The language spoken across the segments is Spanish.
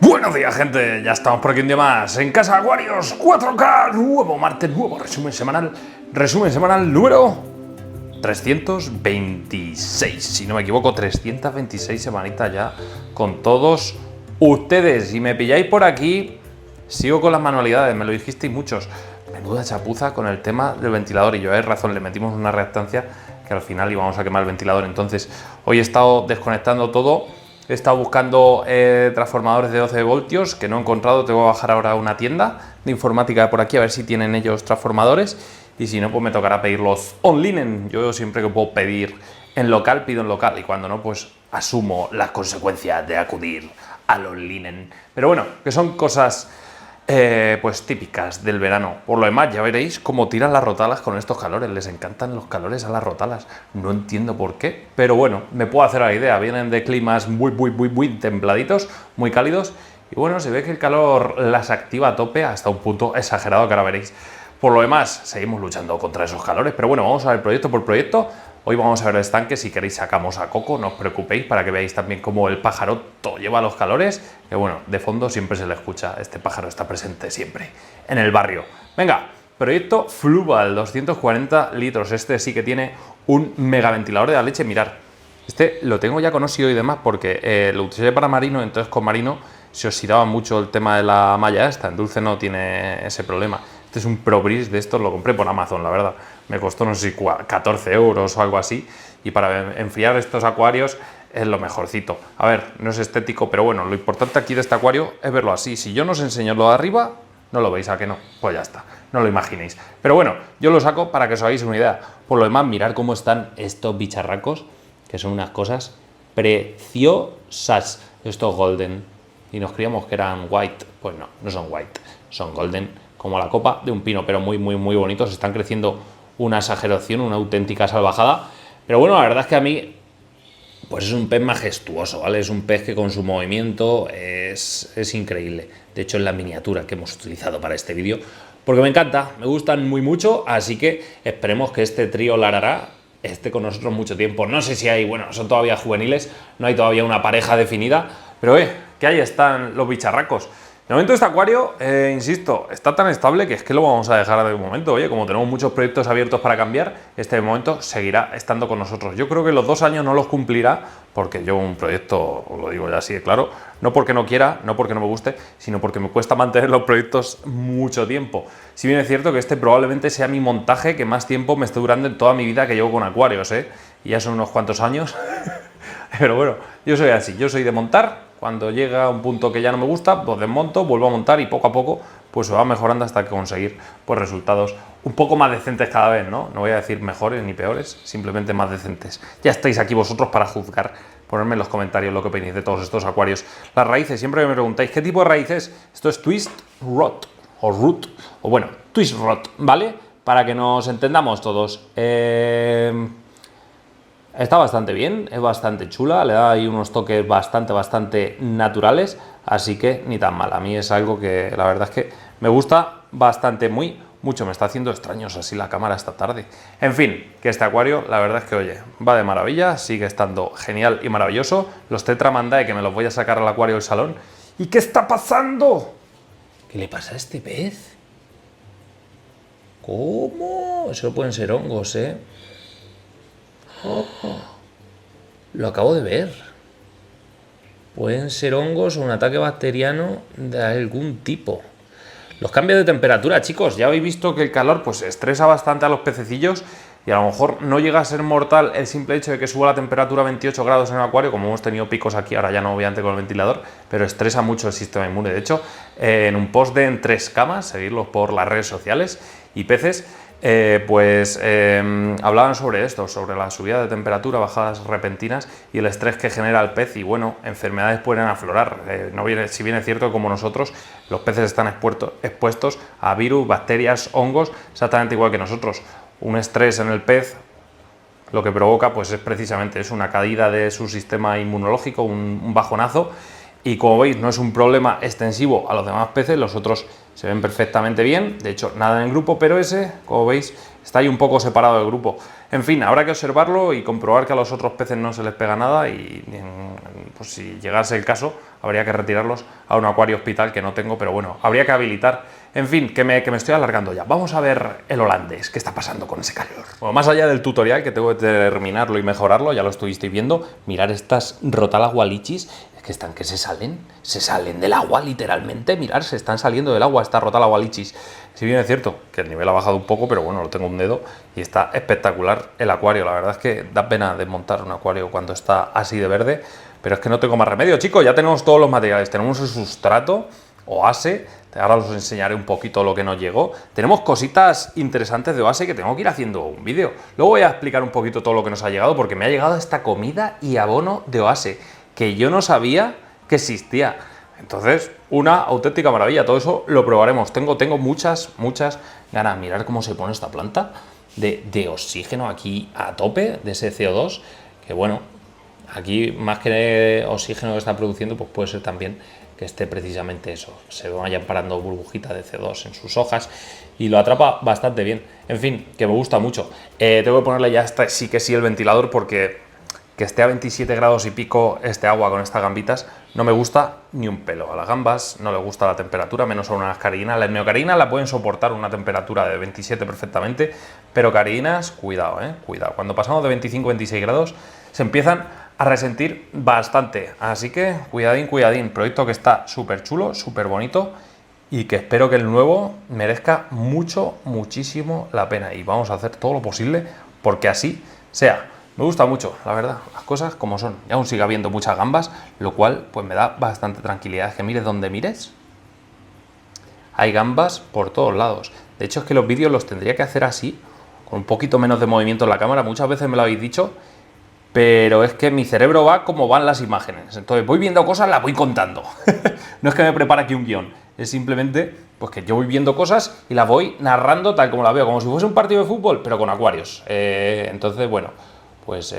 Buenos días, gente, ya estamos por aquí un día más en Casa Acuarios 4K, nuevo martes, nuevo resumen semanal número 326, si no me equivoco, 326 semanitas ya con todos ustedes. Si me pilláis por aquí, sigo con las manualidades, me lo dijisteis muchos. Menuda chapuza con el tema del ventilador, y yo, razón, le metimos una reactancia que al final íbamos a quemar el ventilador. Entonces, hoy he estado desconectando todo. He estado buscando transformadores de 12 voltios que no he encontrado. Tengo que bajar ahora a una tienda de informática por aquí a ver si tienen ellos transformadores, y si no, pues me tocará pedirlos online. Yo siempre que puedo pedir en local, pido en local, y cuando no, pues asumo las consecuencias de acudir al online. Pero bueno, que son cosas pues típicas del verano. Por lo demás, ya veréis cómo tiran las rotalas con estos calores. Les encantan los calores a las rotalas. No entiendo por qué, pero bueno, me puedo hacer la idea. Vienen de climas muy templaditos, muy cálidos. Y bueno, se ve que el calor las activa a tope hasta un punto exagerado que ahora veréis. Por lo demás, seguimos luchando contra esos calores. Pero bueno, vamos a ver proyecto por proyecto. Hoy vamos a ver el estanque. Si queréis sacamos a Coco, no os preocupéis, para que veáis también cómo el pajaroto lleva los calores, que bueno, de fondo siempre se le escucha. Este pájaro está presente siempre en el barrio. Venga, proyecto Fluval, 240 litros. Este sí que tiene un megaventilador de la leche. Mirad, este lo tengo ya conocido y demás porque lo utilicé para marino. Entonces con marino se oxidaba mucho el tema de la malla esta. En dulce no tiene ese problema. Este es un Pro Breeze de estos, lo compré por Amazon, la verdad. Me costó, no sé si 14 euros o algo así. Y para enfriar estos acuarios es lo mejorcito. A ver, no es estético, pero bueno, lo importante aquí de este acuario es verlo así. Si yo no os enseño lo de arriba, no lo veis, ¿a que no? Pues ya está, no lo imaginéis. Pero bueno, yo lo saco para que os hagáis una idea. Por lo demás, mirad cómo están estos bicharracos, que son unas cosas preciosas. Estos golden. Y nos creíamos que eran white. Pues no, no son white, son golden, como la copa de un pino, pero muy bonitos. Están creciendo una exageración, una auténtica salvajada. Pero bueno, la verdad es que a mí, pues es un pez majestuoso, ¿vale? Es un pez que con su movimiento es increíble. De hecho, es la miniatura que hemos utilizado para este vídeo, porque me encanta, me gustan mucho, así que esperemos que este trío Larará esté con nosotros mucho tiempo. No sé si hay, bueno, son todavía juveniles, no hay todavía una pareja definida, pero que ahí están los bicharracos. De momento este acuario, insisto, está tan estable que es que lo vamos a dejar de momento. Oye, como tenemos muchos proyectos abiertos para cambiar, este de momento seguirá estando con nosotros. Yo creo que los 2 años no los cumplirá, porque yo un proyecto, os lo digo ya así de claro, no porque no quiera, no porque no me guste, sino porque me cuesta mantener los proyectos mucho tiempo. Si bien es cierto que este probablemente sea mi montaje que más tiempo me esté durando en toda mi vida que llevo con acuarios, y ya son unos cuantos años. Pero bueno, yo soy así, yo soy de montar. Cuando llega a un punto que ya no me gusta, pues desmonto, vuelvo a montar, y poco a poco pues se va mejorando hasta conseguir pues resultados un poco más decentes cada vez, ¿no? No voy a decir mejores ni peores, simplemente más decentes. Ya estáis aquí vosotros para juzgar. Ponerme en los comentarios lo que opináis de todos estos acuarios. Las raíces, siempre me preguntáis, ¿qué tipo de raíces? Esto es Twist Rot, o Root, o bueno, Twist Rot, ¿vale? Para que nos entendamos todos. Está bastante bien, es bastante chula, le da ahí unos toques bastante naturales, así que ni tan mal. A mí es algo que la verdad es que me gusta bastante, mucho. Me está haciendo extraños así la cámara esta tarde. En fin, que este acuario, la verdad es que, oye, va de maravilla, sigue estando genial y maravilloso. Los Tetramandae, que me los voy a sacar al acuario del salón. ¿Y qué está pasando? ¿Qué le pasa a este pez? ¿Cómo? Eso pueden ser hongos, Oh, lo acabo de ver. Pueden ser hongos o un ataque bacteriano de algún tipo. Los cambios de temperatura, chicos, ya habéis visto que el calor pues estresa bastante a los pececillos, y a lo mejor no llega a ser mortal el simple hecho de que suba la temperatura a 28 grados en el acuario, como hemos tenido picos aquí, ahora ya no obviamente con el ventilador, pero estresa mucho el sistema inmune. De hecho, en un post de En Tres Camas, seguirlos por las redes sociales, y peces, hablaban sobre esto, sobre la subida de temperatura, bajadas repentinas y el estrés que genera el pez, y bueno, enfermedades pueden aflorar. Si bien es cierto que como nosotros, los peces están expuestos a virus, bacterias, hongos, exactamente igual que nosotros. Un estrés en el pez lo que provoca pues es precisamente una caída de su sistema inmunológico, un bajonazo, y como veis no es un problema extensivo a los demás peces. Los otros se ven perfectamente bien, de hecho nada en el grupo, pero ese, como veis, está ahí un poco separado del grupo. En fin, habrá que observarlo y comprobar que a los otros peces no se les pega nada, y pues si llegase el caso, habría que retirarlos a un acuario hospital que no tengo, pero bueno, habría que habilitar. En fin, que me estoy alargando ya. Vamos a ver el holandés, ¿qué está pasando con ese calor? Bueno, más allá del tutorial, que tengo que terminarlo y mejorarlo, ya lo estuvisteis viendo, mirar estas Rotala Gualichis, es que están que se salen del agua literalmente, mirar, se están saliendo del agua esta Rotala Gualichis. Si bien es cierto que el nivel ha bajado un poco, pero bueno, lo tengo un dedo y está espectacular el acuario. La verdad es que da pena desmontar un acuario cuando está así de verde, pero es que no tengo más remedio, chicos. Ya tenemos todos los materiales, tenemos el sustrato, Oase, ahora os enseñaré un poquito lo que nos llegó. Tenemos cositas interesantes de Oase que tengo que ir haciendo un vídeo. Luego voy a explicar un poquito todo lo que nos ha llegado, porque me ha llegado esta comida y abono de Oase, que yo no sabía que existía. Entonces, una auténtica maravilla, todo eso lo probaremos. Tengo muchas ganas. Mirar cómo se pone esta planta de oxígeno aquí a tope, de ese CO2, que bueno, aquí más que oxígeno que está produciendo, pues puede ser también que esté precisamente eso, se vayan parando burbujitas de CO2 en sus hojas y lo atrapa bastante bien. En fin, que me gusta mucho. Tengo que ponerle ya sí que sí el ventilador, porque que esté a 27 grados y pico este agua con estas gambitas no me gusta ni un pelo. A las gambas no les gusta la temperatura, menos a unas carinas. Las neocarinas la pueden soportar una temperatura de 27 perfectamente, pero carinas, cuidado, cuidado. Cuando pasamos de 25-26 grados se empiezan a resentir bastante, así que cuidadín, proyecto que está súper chulo, súper bonito y que espero que el nuevo merezca muchísimo la pena, y vamos a hacer todo lo posible porque así sea. Me gusta mucho, la verdad, las cosas como son. Y aún sigue habiendo muchas gambas, lo cual pues me da bastante tranquilidad. Es que mires donde mires, hay gambas por todos lados. De hecho, es que los vídeos los tendría que hacer así, con un poquito menos de movimiento en la cámara. Muchas veces me lo habéis dicho, pero es que mi cerebro va como van las imágenes. Entonces voy viendo cosas, las voy contando. No es que me prepare aquí un guión, es simplemente pues que yo voy viendo cosas y las voy narrando tal como las veo, como si fuese un partido de fútbol, pero con acuarios. Entonces, bueno, pues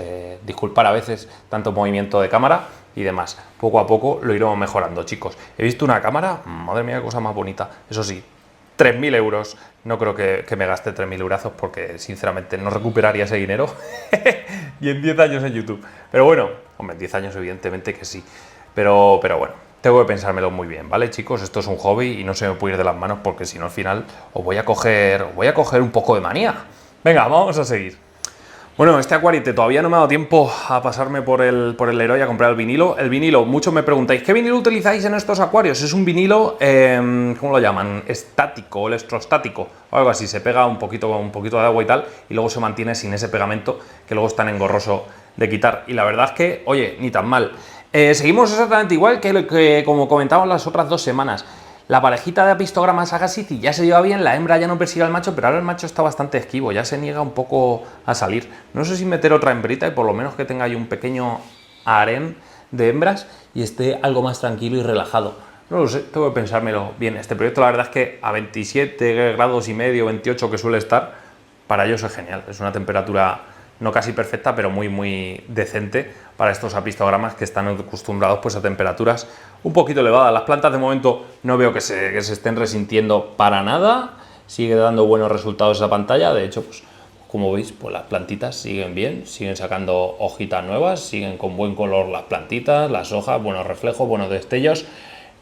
disculpar a veces tanto movimiento de cámara y demás. Poco a poco lo iremos mejorando, chicos. He visto una cámara, madre mía, qué cosa más bonita. Eso sí, 3.000 euros. No creo que me gaste 3.000 eurazos, porque sinceramente no recuperaría ese dinero y en 10 años en YouTube. Pero bueno, hombre, en 10 años evidentemente que sí. Pero bueno, tengo que pensármelo muy bien, ¿vale, chicos? Esto es un hobby y no se me puede ir de las manos, porque si no al final os voy a coger un poco de manía. Venga, vamos a seguir. Bueno, este acuarite todavía no me ha dado tiempo a pasarme por el Leroy a comprar el vinilo. El vinilo, muchos me preguntáis, ¿qué vinilo utilizáis en estos acuarios? Es un vinilo, ¿cómo lo llaman? Estático, electrostático, o algo así. Se pega un poquito de agua y tal, y luego se mantiene sin ese pegamento, que luego es tan engorroso de quitar. Y la verdad es que, oye, ni tan mal. Seguimos exactamente igual que como comentábamos las otras 2 semanas. La parejita de apistogramas Agassiz ya se lleva bien, la hembra ya no persigue al macho, pero ahora el macho está bastante esquivo, ya se niega un poco a salir. No sé si meter otra hembrita y por lo menos que tenga ahí un pequeño harén de hembras y esté algo más tranquilo y relajado. No lo sé, tengo que pensármelo bien. Este proyecto, la verdad es que a 27 grados y medio, 28 que suele estar, para ellos es genial. Es una temperatura no casi perfecta, pero muy decente para estos apistogramas que están acostumbrados pues a temperaturas un poquito elevadas. Las plantas de momento no veo que se estén resintiendo para nada, sigue dando buenos resultados esa pantalla. De hecho, pues como veis, pues las plantitas siguen bien, siguen sacando hojitas nuevas, siguen con buen color las plantitas, las hojas, buenos reflejos, buenos destellos.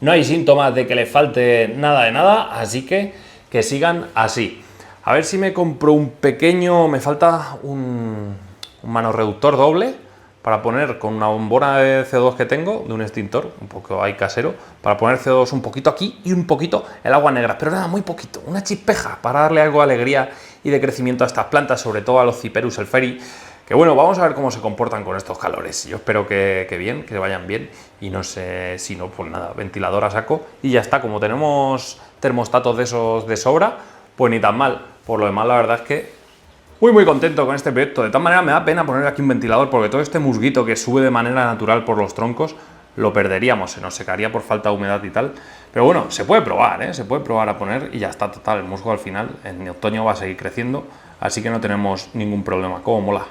No hay síntomas de que les falte nada de nada, así que sigan así. A ver si me compro un pequeño, me falta un manorreductor doble para poner con una bombona de CO2 que tengo, de un extintor, un poco ahí casero, para poner CO2 un poquito aquí y un poquito el agua negra, pero nada, muy poquito, una chispeja para darle algo de alegría y de crecimiento a estas plantas, sobre todo a los Cyperus elferi, que bueno, vamos a ver cómo se comportan con estos calores. Yo espero que bien, que vayan bien, y no sé si no, pues nada, ventilador a saco y ya está. Como tenemos termostatos de esos de sobra, pues ni tan mal. Por lo demás, la verdad es que muy contento con este proyecto. De tal manera me da pena poner aquí un ventilador, porque todo este musguito que sube de manera natural por los troncos lo perderíamos, se nos secaría por falta de humedad y tal. Pero bueno, se puede probar, se puede probar a poner y ya está. Total, el musgo al final en otoño va a seguir creciendo, así que no tenemos ningún problema. Cómo mola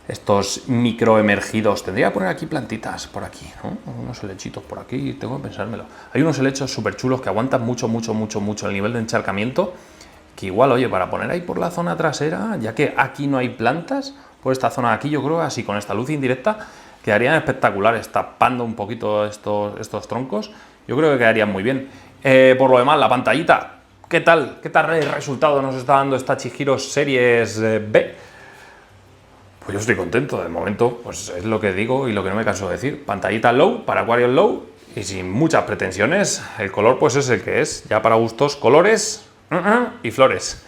estos microemergidos. Tendría que poner aquí plantitas por aquí, ¿no? Unos helechitos por aquí, tengo que pensármelo. Hay unos helechos súper chulos que aguantan mucho el nivel de encharcamiento, que igual, oye, para poner ahí por la zona trasera, ya que aquí no hay plantas, por esta zona de aquí, yo creo, así con esta luz indirecta, quedarían espectaculares tapando un poquito estos troncos. Yo creo que quedarían muy bien. Por lo demás, la pantallita, ¿qué tal? ¿Qué tal el resultado nos está dando esta Chihiro Series B? Pues yo estoy contento, de momento, pues es lo que digo y lo que no me canso de decir. Pantallita low, para Aquarium low y sin muchas pretensiones. El color pues es el que es, ya para gustos, colores y flores.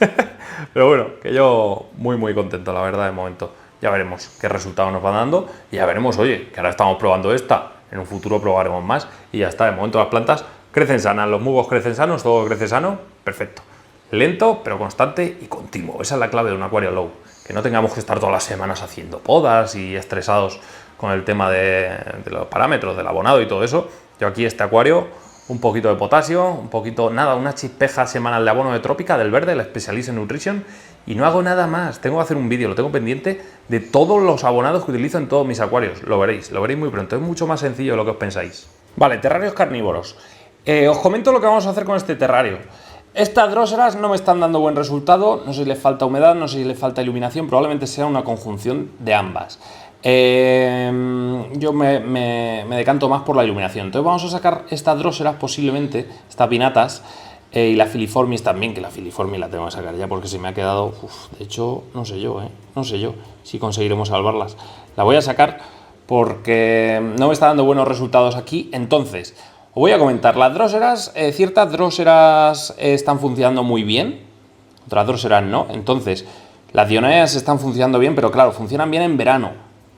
Pero bueno, que yo muy contento, la verdad, de momento. Ya veremos qué resultados nos van dando y ya veremos, oye, que ahora estamos probando esta, en un futuro probaremos más y ya está. De momento las plantas crecen sanas, los musgos crecen sanos, todo crece sano, perfecto. Lento, pero constante y continuo. Esa es la clave de un acuario low. Que no tengamos que estar todas las semanas haciendo podas y estresados con el tema de los parámetros, del abonado y todo eso. Yo aquí este acuario, un poquito de potasio, un poquito, nada, una chispeja semanal de abono de Trópica, del verde, el Specialist Nutrition, y no hago nada más. Tengo que hacer un vídeo, lo tengo pendiente, de todos los abonados que utilizo en todos mis acuarios. Lo veréis muy pronto. Es mucho más sencillo de lo que os pensáis. Vale, terrarios carnívoros. Os comento lo que vamos a hacer con este terrario. Estas dróseras no me están dando buen resultado, no sé si les falta humedad, no sé si les falta iluminación, probablemente sea una conjunción de ambas. Yo me decanto más por la iluminación, entonces vamos a sacar estas dróseras posiblemente, estas pinatas, y la filiformis también, que la filiformis la tengo que sacar ya porque se me ha quedado, de hecho, no sé yo si conseguiremos salvarlas. La voy a sacar porque no me está dando buenos resultados aquí, entonces... Os voy a comentar, las dróseras, ciertas dróseras están funcionando muy bien, otras dróseras no, entonces las dioneas están funcionando bien, pero claro, funcionan bien en verano.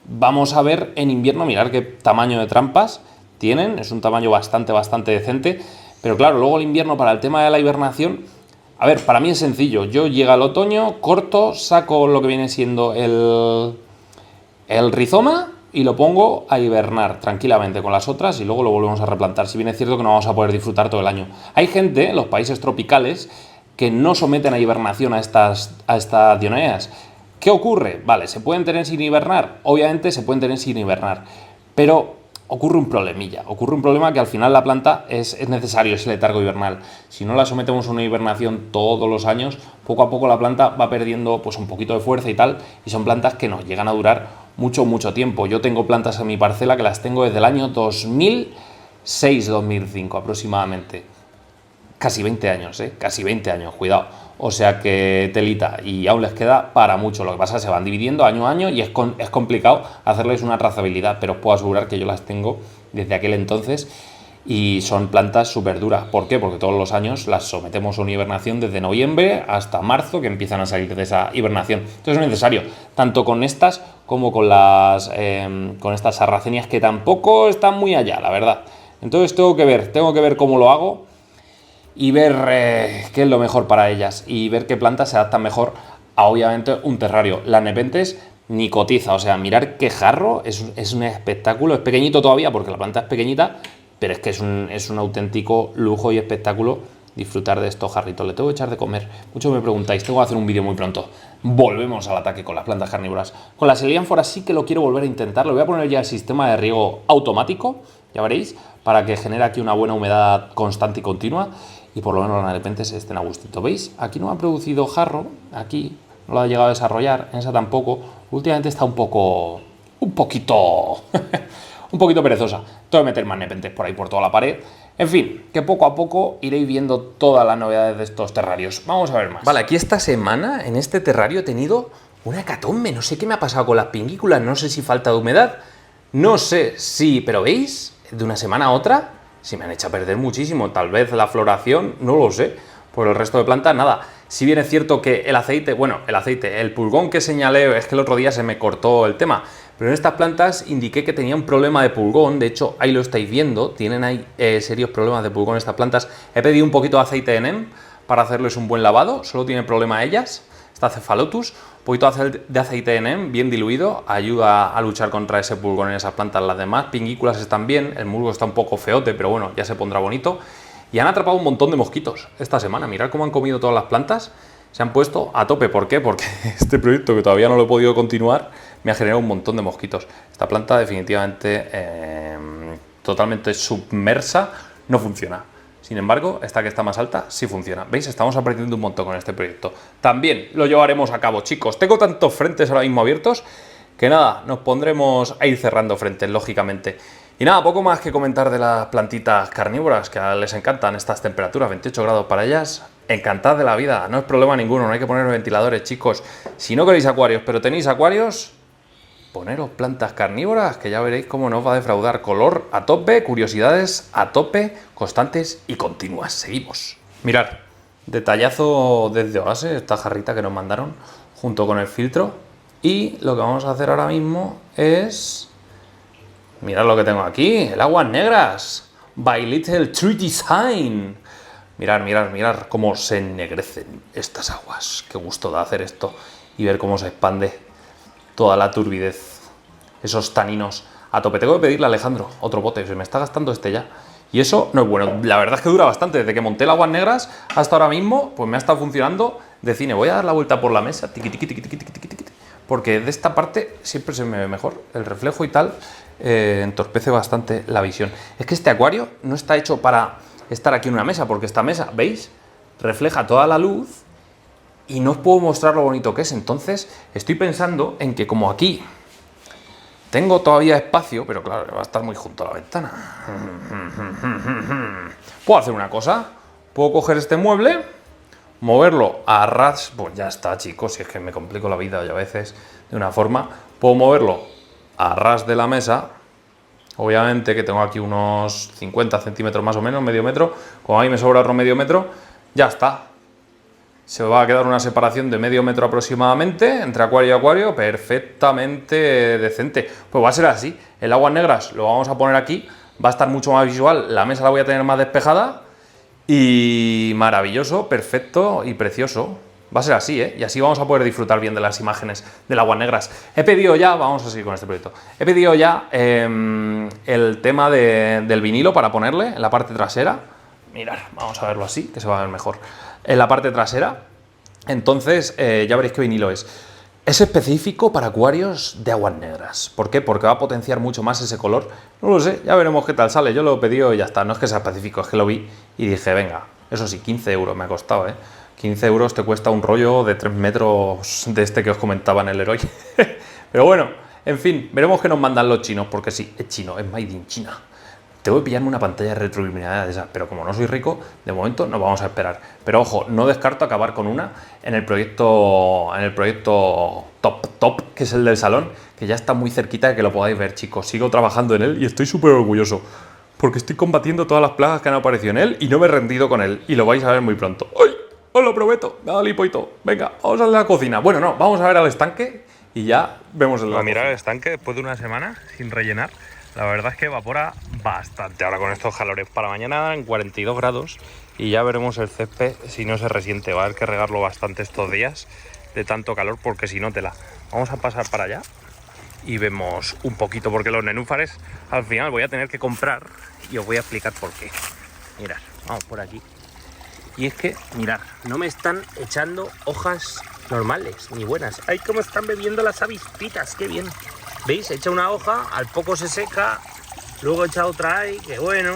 Vamos a ver en invierno, mirar qué tamaño de trampas tienen, es un tamaño bastante decente, pero claro, luego el invierno para el tema de la hibernación, a ver, para mí es sencillo, yo llega el otoño, corto, saco lo que viene siendo el rizoma, y lo pongo a hibernar tranquilamente con las otras y luego lo volvemos a replantar. Si bien es cierto que no vamos a poder disfrutar todo el año. Hay gente en los países tropicales que no someten a hibernación a estas dioneas. ¿Qué ocurre? Vale, ¿se pueden tener sin hibernar? Obviamente se pueden tener sin hibernar, pero ocurre un problemilla. Ocurre un problema que al final la planta es necesario ese letargo hibernal. Si no la sometemos a una hibernación todos los años, poco a poco la planta va perdiendo pues un poquito de fuerza y tal, y son plantas que nos llegan a durar mucho tiempo. Yo tengo plantas en mi parcela que las tengo desde el año 2006-2005 aproximadamente. Casi 20 años, casi 20 años, cuidado. O sea que telita, y aún les queda para mucho. Lo que pasa es que se van dividiendo año a año y es complicado hacerles una trazabilidad, pero os puedo asegurar que yo las tengo desde aquel entonces y son plantas súper duras. ¿Por qué? Porque todos los años las sometemos a una hibernación desde noviembre hasta marzo, que empiezan a salir de esa hibernación. Entonces es necesario, tanto con estas como con estas sarracenias, que tampoco están muy allá, la verdad. Entonces tengo que ver cómo lo hago y ver qué es lo mejor para ellas y ver qué plantas se adaptan mejor a, obviamente, un terrario. La Nepenthes ni cotiza, o sea, mirar qué jarro, es un espectáculo. Es pequeñito todavía porque la planta es pequeñita, pero es que es un auténtico lujo y espectáculo disfrutar de estos jarritos. Le tengo que echar de comer. Muchos me preguntáis, tengo que hacer un vídeo muy pronto. Volvemos al ataque con las plantas carnívoras. Con las heliánforas sí que lo quiero volver a intentar. Le voy a poner ya el sistema de riego automático, ya veréis, para que genere aquí una buena humedad constante y continua y por lo menos las Nepenthes estén a gustito. ¿Veis? Aquí no ha producido jarro, aquí no lo ha llegado a desarrollar, en esa tampoco. Últimamente está un poquito un poquito perezosa. Tengo que meter más Nepenthes por ahí por toda la pared. En fin, que poco a poco iréis viendo todas las novedades de estos terrarios. Vamos a ver más. Vale, aquí esta semana en este terrario he tenido una hecatombe. No sé qué me ha pasado con las pingículas, no sé si falta de humedad, no sé si, pero ¿veis? De una semana a otra se me han hecho a perder muchísimo. Tal vez la floración, no lo sé. Por el resto de plantas, nada. Si bien es cierto que el aceite, el pulgón que señalé, es que el otro día se me cortó el tema, pero en estas plantas indiqué que tenía un problema de pulgón. De hecho, ahí lo estáis viendo, tienen ahí serios problemas de pulgón estas plantas. He pedido un poquito de aceite de NEM para hacerles un buen lavado, solo tiene problema ellas, esta Cephalotus. Un poquito de aceite de NEM bien diluido ayuda a luchar contra ese pulgón en esas plantas. Las demás pingículas están bien, el musgo está un poco feote, pero bueno, ya se pondrá bonito. Y han atrapado un montón de mosquitos esta semana. Mirad cómo han comido todas las plantas. Se han puesto a tope. ¿Por qué? Porque este proyecto, que todavía no lo he podido continuar, me ha generado un montón de mosquitos. Esta planta definitivamente totalmente submersa no funciona. Sin embargo, esta que está más alta sí funciona. ¿Veis? Estamos aprendiendo un montón con este proyecto. También lo llevaremos a cabo, chicos. Tengo tantos frentes ahora mismo abiertos que nada, nos pondremos a ir cerrando frentes, lógicamente. Y nada, poco más que comentar de las plantitas carnívoras, que les encantan estas temperaturas, 28 grados para ellas. Encantad de la vida, no es problema ninguno, no hay que poner ventiladores, chicos. Si no queréis acuarios, pero tenéis acuarios, poneros plantas carnívoras, que ya veréis cómo nos va a defraudar. Color a tope, curiosidades a tope, constantes y continuas. Seguimos. Mirad, detallazo desde Oase, esta jarrita que nos mandaron, junto con el filtro. Y lo que vamos a hacer ahora mismo es... Mirad lo que tengo aquí, el aguas negras, by Little Tree Design. Mirad cómo se ennegrecen estas aguas. Qué gusto da hacer esto y ver cómo se expande toda la turbidez, esos taninos a tope. Tengo que pedirle a Alejandro otro bote, se me está gastando este ya. Y eso no es bueno. La verdad es que dura bastante. Desde que monté el aguas negras hasta ahora mismo, pues me ha estado funcionando de cine. Voy a dar la vuelta por la mesa, tiqui, tiqui, tiqui, tiqui, tiqui, tiqui, porque de esta parte siempre se me ve mejor. El reflejo y tal entorpece bastante la visión. Es que este acuario no está hecho para estar aquí en una mesa, porque esta mesa, ¿veis? Refleja toda la luz y no os puedo mostrar lo bonito que es. Entonces estoy pensando en que como aquí tengo todavía espacio, pero claro, va a estar muy junto a la ventana. Puedo hacer una cosa, puedo coger este mueble, moverlo a ras, pues ya está, chicos, si es que me complico la vida yo a veces de una forma. Puedo moverlo a ras de la mesa, obviamente que tengo aquí unos 50 centímetros más o menos, medio metro, como ahí me sobra otro medio metro, ya está. Se va a quedar una separación de medio metro aproximadamente entre acuario y acuario, perfectamente decente. Pues va a ser así, el aguas negras lo vamos a poner aquí, va a estar mucho más visual, la mesa la voy a tener más despejada y maravilloso, perfecto y precioso. Va a ser así, ¿eh? Y así vamos a poder disfrutar bien de las imágenes del aguas negras. He pedido ya, vamos a seguir con este proyecto, he pedido ya el tema del vinilo para ponerle en la parte trasera. Mirad, vamos a verlo así, que se va a ver mejor. En la parte trasera, entonces ya veréis qué vinilo es. Es específico para acuarios de aguas negras. ¿Por qué? Porque va a potenciar mucho más ese color. No lo sé, ya veremos qué tal sale. Yo lo he pedido y ya está. No es que sea específico, es que lo vi y dije, venga, eso sí, 15 euros me ha costado, ¿eh? 15 euros te cuesta un rollo de 3 metros de este que os comentaba en el Leroy. Pero bueno, en fin, veremos qué nos mandan los chinos, porque sí, es chino, es made in China. Tengo que pillarme una pantalla de retroiluminada de esas, pero como no soy rico, de momento no vamos a esperar. Pero ojo, no descarto acabar con una en el proyecto top, que es el del salón, que ya está muy cerquita de que lo podáis ver, chicos. Sigo trabajando en él y estoy súper orgulloso, porque estoy combatiendo todas las plagas que han aparecido en él y no me he rendido con él, y lo vais a ver muy pronto. ¡Ay! Os lo prometo, me ha dado lipoito. Venga, vamos a la cocina. Bueno, no, vamos a ver al estanque y ya vemos el... A mirar el estanque después de una semana sin rellenar. La verdad es que evapora bastante ahora con estos calores. Para mañana en 42 grados y ya veremos el césped si no se resiente. Va a haber que regarlo bastante estos días de tanto calor porque si no tela. Vamos a pasar para allá y vemos un poquito porque los nenúfares al final voy a tener que comprar y os voy a explicar por qué. Mirad, vamos por aquí. Y es que, mirad, no me están echando hojas normales ni buenas. ¡Ay, cómo están bebiendo las avispitas! ¡Qué bien! ¿Veis? Echa una hoja, al poco se seca, luego echa otra ahí, que bueno,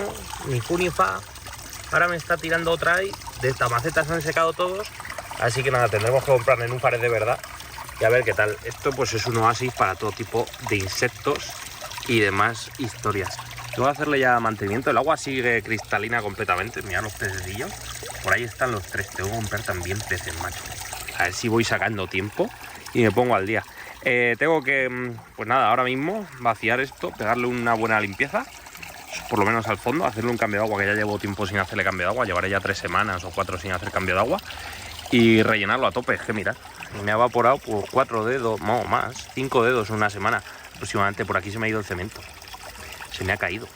ni fu ni fa. Ahora me está tirando otra ahí, de esta maceta se han secado todos, así que nada, tendremos que comprar nenúfares de verdad y a ver qué tal. Esto pues es un oasis para todo tipo de insectos y demás historias. Tengo que hacerle ya mantenimiento, el agua sigue cristalina completamente, mirad los pececillos, por ahí están los tres, tengo que comprar también peces, macho. A ver si voy sacando tiempo y me pongo al día. Tengo que, pues nada, ahora mismo vaciar esto, pegarle una buena limpieza, por lo menos al fondo, hacerle un cambio de agua, que ya llevo tiempo sin hacerle cambio de agua, llevaré ya 3 semanas o 4 sin hacer cambio de agua, y rellenarlo a tope. Es que mirad, me ha evaporado por 4 dedos, no más, 5 dedos en una semana aproximadamente. Por aquí se me ha ido el cemento, se me ha caído.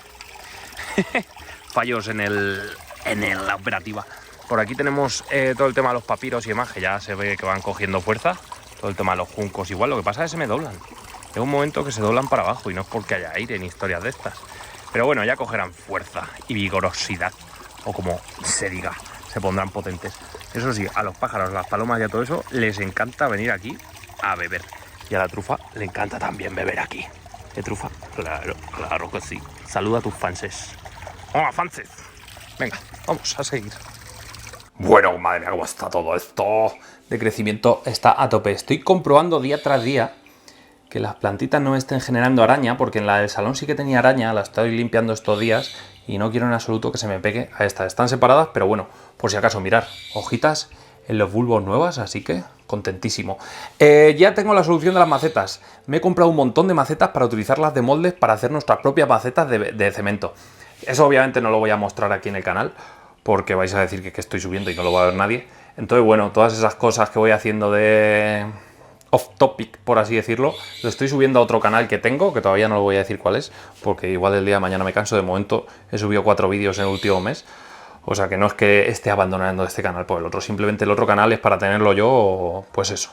Fallos en la operativa. Por aquí tenemos todo el tema de los papiros y demás, que ya se ve que van cogiendo fuerza. Todo el tema de los juncos igual, lo que pasa es que se me doblan. Llega un momento que se doblan para abajo y no es porque haya aire ni historias de estas. Pero bueno, ya cogerán fuerza y vigorosidad, o como se diga, se pondrán potentes. Eso sí, a los pájaros, las palomas y a todo eso les encanta venir aquí a beber. Y a la trufa le encanta también beber aquí. ¿Qué trufa? Claro, claro que sí. Saluda a tus fanses. ¡Hola, fanses! Venga, vamos a seguir. Bueno, madre mía, cómo está todo esto de crecimiento, está a tope. Estoy comprobando día tras día que las plantitas no estén generando araña, porque en la del salón sí que tenía araña, la estoy limpiando estos días y no quiero en absoluto que se me pegue a esta. Están separadas, pero bueno, por si acaso, mirar, hojitas en los bulbos nuevas, así que contentísimo. Ya tengo la solución de las macetas. Me he comprado un montón de macetas para utilizarlas de moldes para hacer nuestras propias macetas de cemento. Eso obviamente no lo voy a mostrar aquí en el canal, porque vais a decir que estoy subiendo y no lo va a ver nadie. Entonces, bueno, todas esas cosas que voy haciendo de off topic, por así decirlo, lo estoy subiendo a otro canal que tengo, que todavía no lo voy a decir cuál es, porque igual el día de mañana me canso. De momento he subido 4 vídeos en el último mes, o sea que no es que esté abandonando este canal por el otro, simplemente el otro canal es para tenerlo yo, pues eso.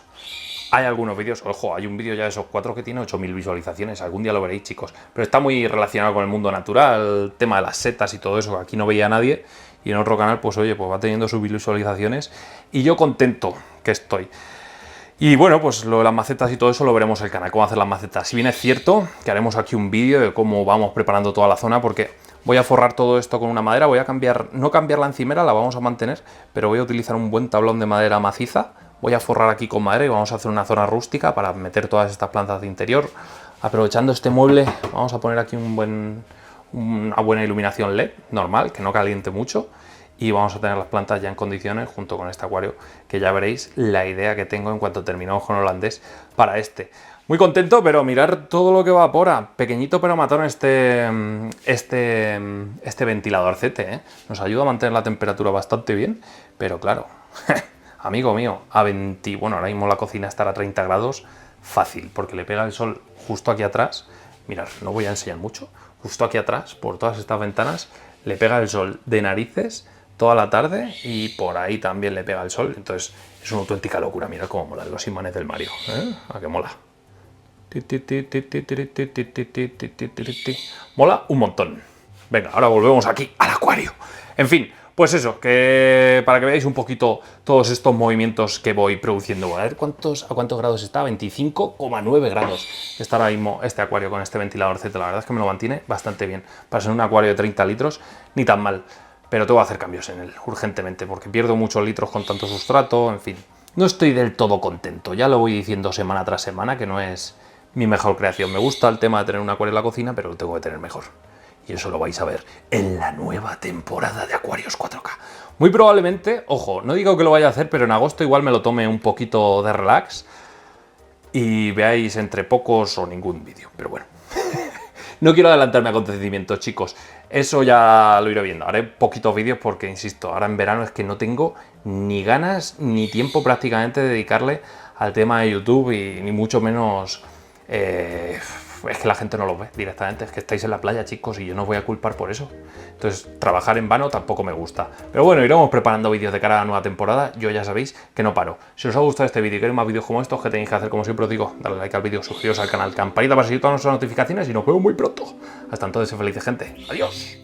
Hay algunos vídeos, ojo, hay un vídeo ya de esos 4 que tiene 8000 visualizaciones, algún día lo veréis, chicos, pero está muy relacionado con el mundo natural, el tema de las setas y todo eso, que aquí no veía a nadie, y en otro canal, pues oye, pues va teniendo sus visualizaciones, y yo contento que estoy. Y bueno, pues lo de las macetas y todo eso lo veremos en el canal, cómo hacer las macetas. Si bien es cierto que haremos aquí un vídeo de cómo vamos preparando toda la zona, porque voy a forrar todo esto con una madera, voy a cambiar, no cambiar la encimera, la vamos a mantener, pero voy a utilizar un buen tablón de madera maciza, voy a forrar aquí con madera y vamos a hacer una zona rústica para meter todas estas plantas de interior. Aprovechando este mueble, vamos a poner aquí una buena iluminación LED, normal, que no caliente mucho. Y vamos a tener las plantas ya en condiciones junto con este acuario, que ya veréis la idea que tengo en cuanto terminemos con holandés para este. Muy contento, pero mirar todo lo que evapora. Pequeñito pero matón este ventiladorcete, ¿eh? Nos ayuda a mantener la temperatura bastante bien, pero claro, amigo mío, bueno, ahora mismo la cocina estará a 30 grados fácil, porque le pega el sol justo aquí atrás. Mirad, no voy a enseñar mucho, justo aquí atrás, por todas estas ventanas, le pega el sol de narices toda la tarde y por ahí también le pega el sol. Entonces es una auténtica locura. Mirad cómo molan los imanes del Mario, ¿eh? ¿A qué mola? Mola un montón. Venga, ahora volvemos aquí al acuario. En fin, pues eso, que para que veáis un poquito todos estos movimientos que voy produciendo. A ver a cuántos grados está. 25,9 grados está ahora mismo este acuario con este ventilador Z. La verdad es que me lo mantiene bastante bien. Para ser un acuario de 30 litros, ni tan mal. Pero tengo que hacer cambios en él urgentemente, porque pierdo muchos litros con tanto sustrato, en fin. No estoy del todo contento, ya lo voy diciendo semana tras semana, que no es mi mejor creación. Me gusta el tema de tener un acuario en la cocina, pero lo tengo que tener mejor. Y eso lo vais a ver en la nueva temporada de Acuarios 4K. Muy probablemente, ojo, no digo que lo vaya a hacer, pero en agosto igual me lo tome un poquito de relax y veáis entre pocos o ningún vídeo, pero bueno. No quiero adelantarme a acontecimientos, chicos. Eso ya lo iré viendo. Haré poquitos vídeos porque, insisto, ahora en verano es que no tengo ni ganas ni tiempo prácticamente de dedicarle al tema de YouTube y ni mucho menos... es que la gente no lo ve directamente. Es que estáis en la playa, chicos, y yo no os voy a culpar por eso. Entonces, trabajar en vano tampoco me gusta. Pero bueno, iremos preparando vídeos de cara a la nueva temporada. Yo ya sabéis que no paro. Si os ha gustado este vídeo y queréis más vídeos como estos, ¿qué tenéis que hacer? Como siempre os digo, darle like al vídeo, suscribiros al canal, campanita para seguir todas nuestras notificaciones y nos vemos muy pronto. Hasta entonces, felices gente. Adiós.